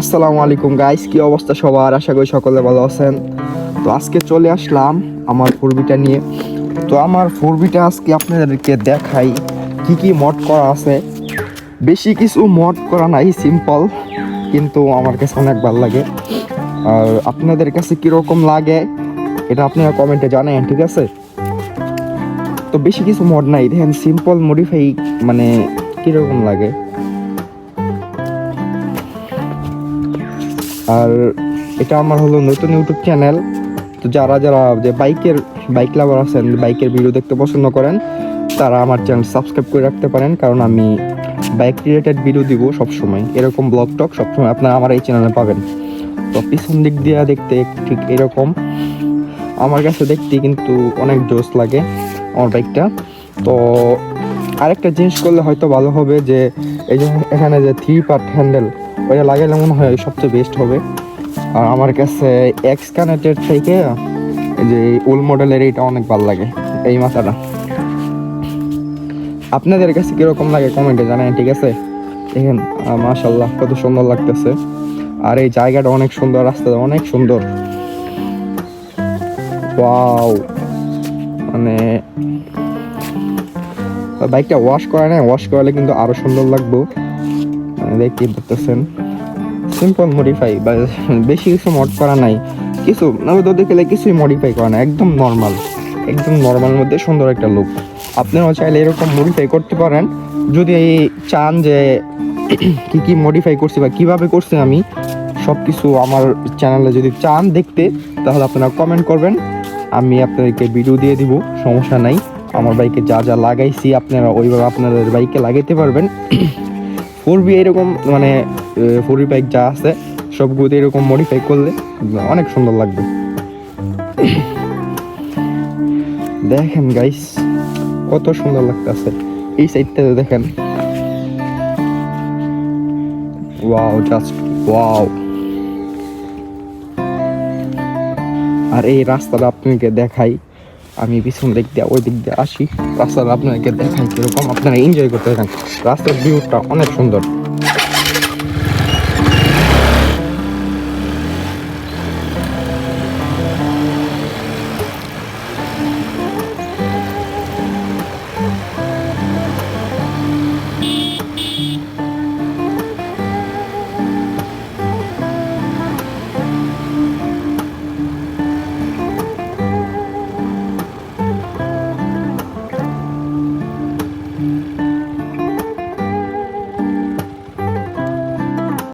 আসসালামু আলাইকুম গাইস, কি অবস্থা সবার? আশা করি সকলে ভালো আছেন। তো আজকে চলে আসলাম আমার ফোরবিটা নিয়ে। তো আমার ফোরবিটা আজকে আপনাদেরকে দেখাই কি কি মড করা আছে। বেশি কিছু মড করা নাই, সিম্পল, কিন্তু আমার কাছে অনেক ভালো লাগে। আর আপনাদের কাছে কীরকম লাগে এটা আপনারা কমেন্টে জানান, ঠিক আছে? তো বেশি কিছু মড নাই, দেখেন সিম্পল মডিফাই, মানে কীরকম লাগে। আর এটা আমার হলো নতুন ইউটিউব চ্যানেল। তো যারা যারা যে বাইক লাভার আছেন, বাইকের ভিডিও দেখতে পছন্দ করেন, তারা আমার চ্যানেল সাবস্ক্রাইব করে রাখতে পারেন, কারণ আমি বাইক রিলেটেড ভিডিও দিব সবসময়। এরকম ব্লগ টক সবসময় আপনারা আমার এই চ্যানেলে পাবেন। তো পিছন দিক দিয়ে দেখতে ঠিক এরকম আমার কাছে দেখতে কিন্তু অনেক জোস লাগে আমার বাইকটা। তো আরেকটা জিনিস করলে হয়তো ভালো হবে, যে এই যে এখানে যে 3 পার্ট হ্যান্ডেল, ওইটা লাগাইলে মনে হয় সবচেয়ে বেস্ট হবে। আর আমার কাছে এক্স কানেক্টেড থেকে যে ওল্ড মডেলের এইটা অনেক ভালো লাগে, এই মাথাটা। আপনাদের কাছে কীরকম লাগে কমেন্টে জানান, ঠিক আছে? দেখেন মাশাআল্লাহ কত সুন্দর লাগতেছে। আর এই জায়গাটা অনেক সুন্দর, রাস্তাটা অনেক সুন্দর। ওয়াও, মানে বাইকটা ওয়াশ করা নেই, ওয়াশ করালে কিন্তু আরো সুন্দর লাগবে। দেখতে পাচ্ছেন সিম্পল মডিফাই, বা বেশি কিছু মড করা নাই, কিছু দেখলে কিছুই মডিফাই করা নাই, একদম নর্মাল, একদম নর্মাল মধ্যে সুন্দর একটা লুক। আপনারাও চাইলে এরকম মডিফাই করতে পারেন। যদি চান যে কি কি মডিফাই করছি বা কিভাবে করছি আমি সব কিছু আমার চ্যানেলে যদি চান দেখতে, তাহলে আপনারা কমেন্ট করবেন, আমি আপনাদেরকে ভিডিও দিয়ে দিব, সমস্যা নাই। আমার বাইকে যা যা লাগাইছি আপনারা ওইভাবে আপনাদের বাইকে লাগাইতে পারবেন। ফোরবি এরকম, মানে ফোরবি বাইক যা আছে সবগুলো এরকম মডিফাই করলে অনেক সুন্দর লাগবে। দেখেন গাইস কত সুন্দর লাগতেছে। এই সাইডটাতে দেখেন, ওয়াও, জাস্ট ওয়াও। আর এই রাস্তাটা আপনাকে দেখাই, আমি পিছন দিক দিয়ে ওই দিক দিয়ে আসি, রাস্তাটা আপনাকে দেখাই কিরকম, আপনারা এনজয় করতে থাকেন। রাস্তার ভিউটা অনেক সুন্দর।